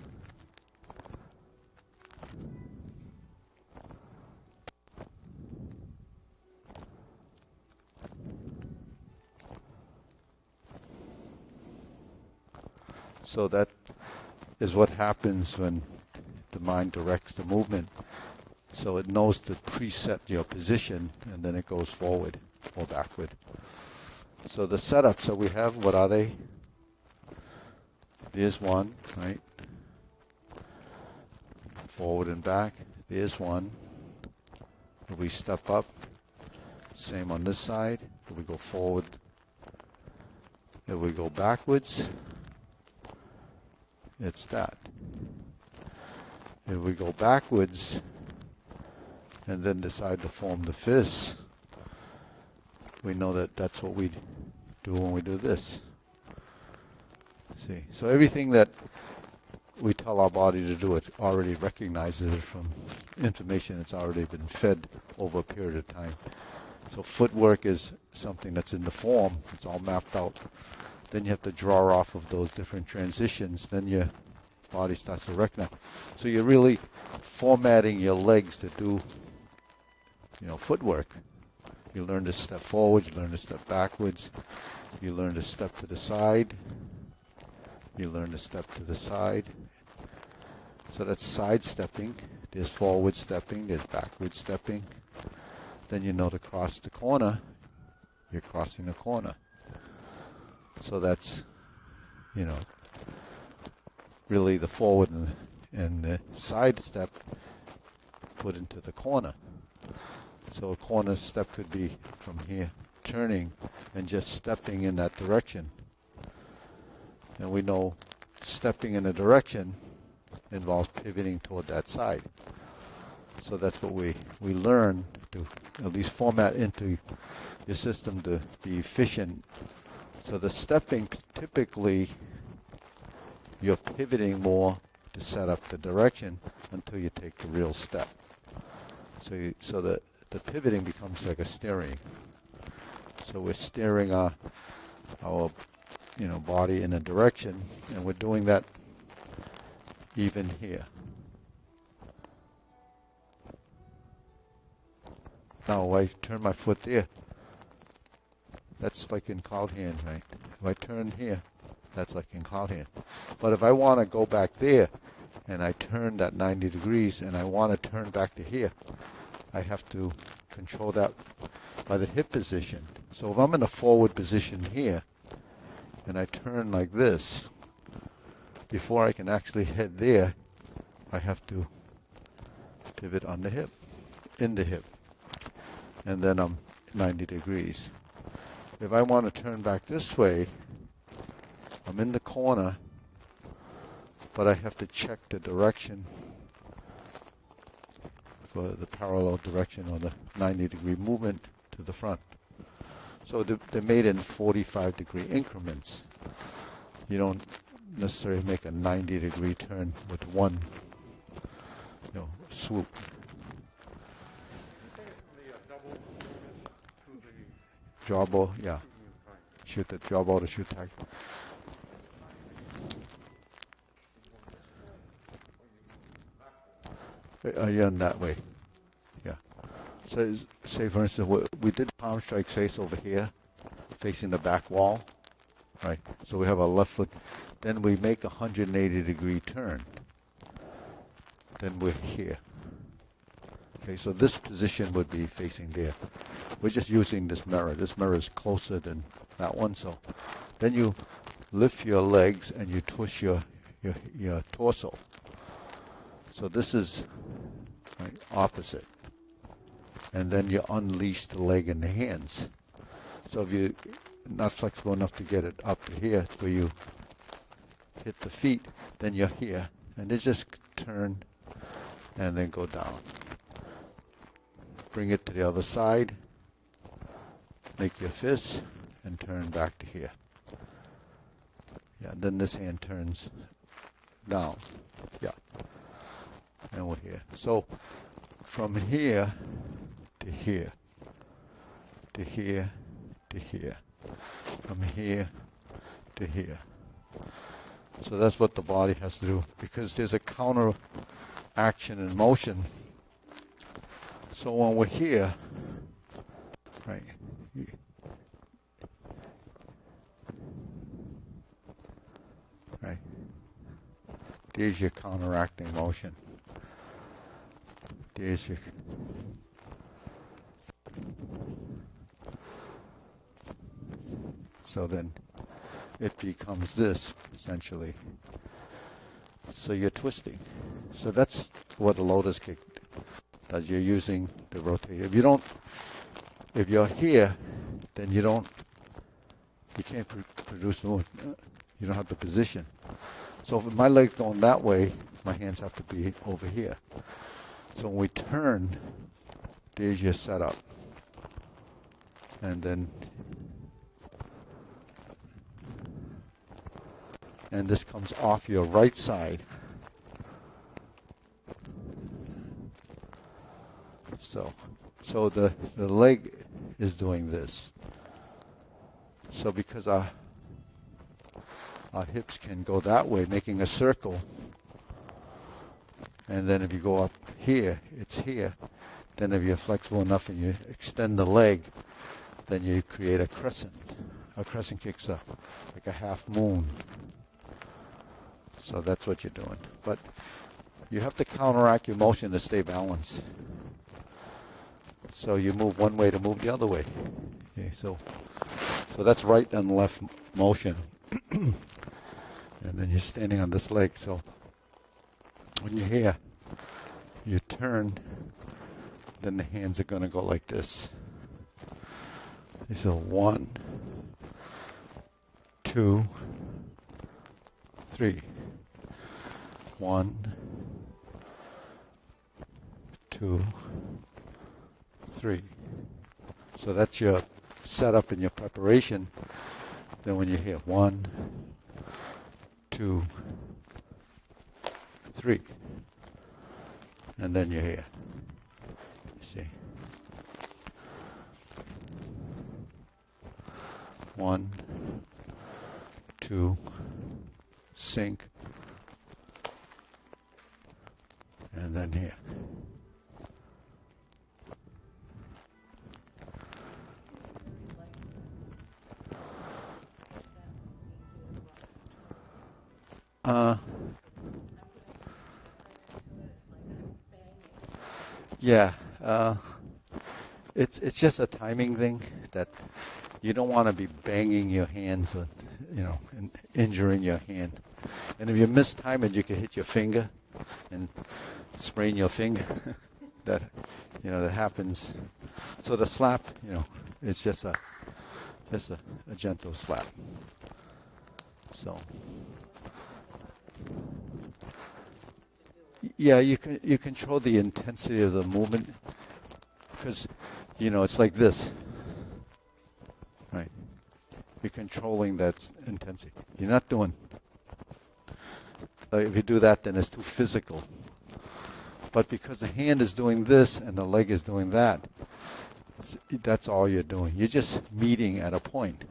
So that is what happens when the mind directs the movement. So it knows to preset your position, and then it goes forward or backward. So the setups that we have, what are they? There's one, right? Forward and back. There's one. If we step up, same on this side. If we go forward, if we go backwards, it's that. If we go backwards and then decide to form the fist, we know that that's what we do when we do this. See, so everything that we tell our body to do, it already recognizes it from information that's already been fed over a period of time. So footwork is something that's in the form, it's all mapped out. Then you have to draw off of those different transitions, then your body starts to recognize. So you're really formatting your legs to do, footwork. You learn to step forward, you learn to step backwards, you learn to step to the side, you learn to step to the side. So that's side stepping. There's forward stepping, there's backward stepping. Then you know to cross the corner, you're crossing the corner. So that's, really the forward and the side step put into the corner. So a corner step could be from here, turning and just stepping in that direction. And we know stepping in a direction involves pivoting toward that side. So that's what we learn to at least format into your system to be efficient. So the stepping, typically, you're pivoting more to set up the direction until you take the real step. So the pivoting becomes like a steering. So we're steering our body in a direction, and we're doing that even here. Now, if I turn my foot there, that's like in cloud hand, right? If I turn here, that's like in cloud hand. But if I want to go back there, and I turn that 90 degrees, and I want to turn back to here, I have to control that by the hip position. So if I'm in a forward position here, and I turn like this, before I can actually head there, I have to pivot on the hip, in the hip. And then I'm 90 degrees. If I want to turn back this way, I'm in the corner, but I have to check the direction for the parallel direction or the 90-degree movement to the front. So they're made in 45-degree increments. You don't necessarily make a 90-degree turn with one, swoop. Jaw ball, yeah. Shoot the jaw ball to shoot tag. Yeah, in that way. Yeah. So, say for instance, we did palm strike face over here, facing the back wall, right? So we have our left foot. Then we make a 180-degree turn. Then we're here. Okay, so this position would be facing there. We're just using this mirror. This mirror is closer than that one. So then you lift your legs and you twist your torso. So this is right, opposite. And then you unleash the leg and the hands. So if you're not flexible enough to get it up to here where you hit the feet, then you're here. And they just turn and then go down. Bring it to the other side. Make your fist and turn back to here. Yeah, then this hand turns down. Yeah. And we're here. So from here to here, to here, to here, from here to here. So that's what the body has to do, because there's a counter action and motion. So when we're here, right, right, there's your counteracting motion. There's your so then it becomes this, essentially. So you're twisting. So that's what a lotus kick does. You're using the rotate. If you're here, then you can't produce movement. You don't have the position. So if my leg's going that way, my hands have to be over here. So when we turn, there's your setup. And then, and this comes off your right side. So the leg is doing this. So because our hips can go that way, making a circle, and then if you go up here, it's here. Then if you're flexible enough and you extend the leg, then you create a crescent. A crescent kick's like a half moon. So that's what you're doing. But you have to counteract your motion to stay balanced. So you move one way to move the other way. Okay, so that's right and left motion. And then you're standing on this leg. So when you're here, you turn, then the hands are going to go like this. So 1, 2, 3. 1, 2, 3. So that's your setup and your preparation. Then when you're here, 1, 2, 3. And then you're here. You see? 1, 2, sink, and then here. Yeah, it's just a timing thing that you don't want to be banging your hands, and injuring your hand. And if you mistime it, you can hit your finger and sprain your finger. that happens. So the slap, it's just a gentle slap. So. Yeah, you control the intensity of the movement because, it's like this, right? You're controlling that intensity. You're not doing, if you do that, then it's too physical. But because the hand is doing this and the leg is doing that, that's all you're doing. You're just meeting at a point.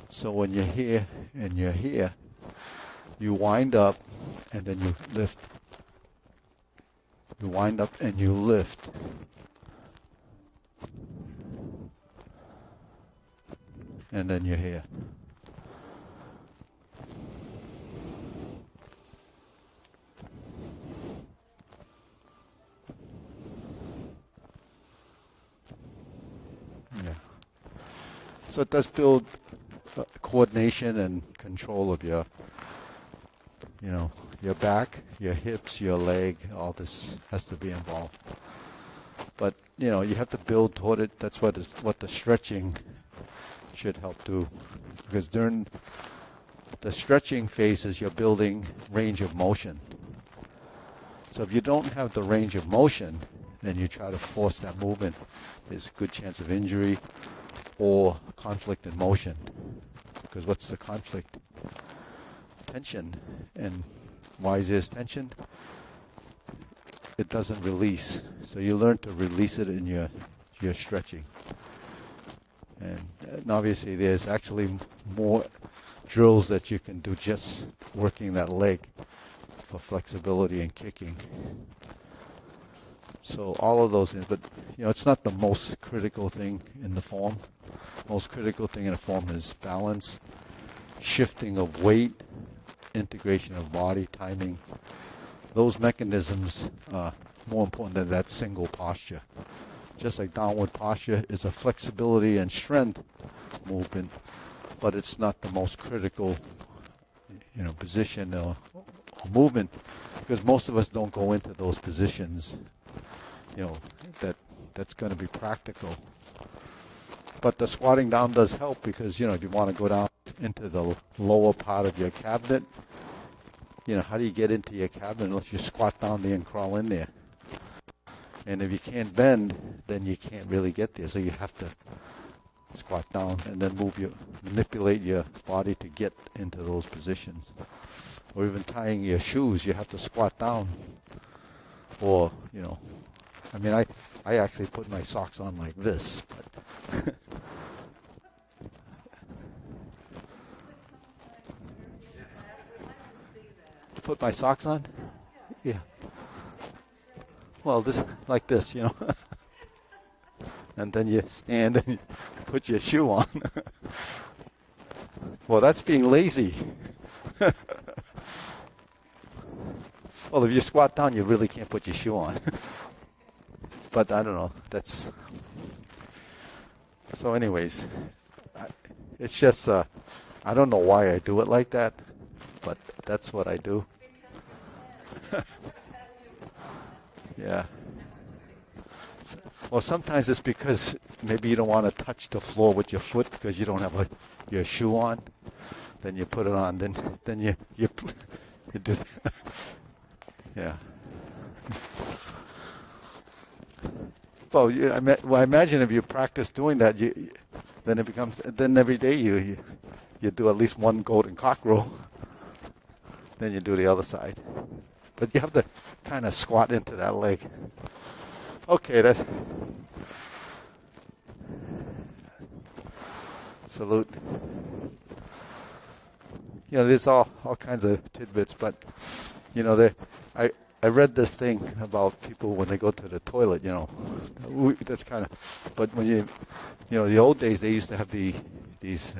So when you're here and you're here, you wind up and then you lift. You wind up and you lift. And then you're here. Yeah. So it does build coordination and control of your back, your hips, your leg, all this has to be involved. But, you have to build toward it. That's what the stretching should help do. Because during the stretching phases, you're building range of motion. So if you don't have the range of motion, then you try to force that movement, there's a good chance of injury or conflict in motion. Because what's the conflict? Tension. And why is there tension? It doesn't release. So you learn to release it in your stretching. And obviously there's actually more drills that you can do just working that leg for flexibility and kicking. So all of those things, but it's not the most critical thing in the form. Most critical thing in a form is balance, shifting of weight, integration of body, timing. Those mechanisms are more important than that single posture. Just like downward posture is a flexibility and strength movement, but it's not the most critical, position or movement, because most of us don't go into those positions, that's going to be practical. But the squatting down does help because, if you want to go down into the lower part of your cabinet, how do you get into your cabin unless you squat down there and crawl in there? And if you can't bend, then you can't really get there. So you have to squat down and then manipulate your body to get into those positions. Or even tying your shoes, you have to squat down. Or, I mean, I actually put my socks on like this, but put my socks on? Yeah. Well, this like this, and then you stand and you put your shoe on. Well, that's being lazy. Well, if you squat down, you really can't put your shoe on. But I don't know. So anyways, it's just, I don't know why I do it like that, but that's what I do. Yeah. Well, sometimes it's because maybe you don't want to touch the floor with your foot because you don't have your shoe on. Then you put it on. Then you do that. Yeah. Well, I imagine if you practice doing that, then every day you do at least one golden cock roll. Then you do the other side. But you have to kind of squat into that leg. Okay, salute. There's all kinds of tidbits, but I read this thing about people when they go to the toilet. That's kind of. But when the old days they used to have these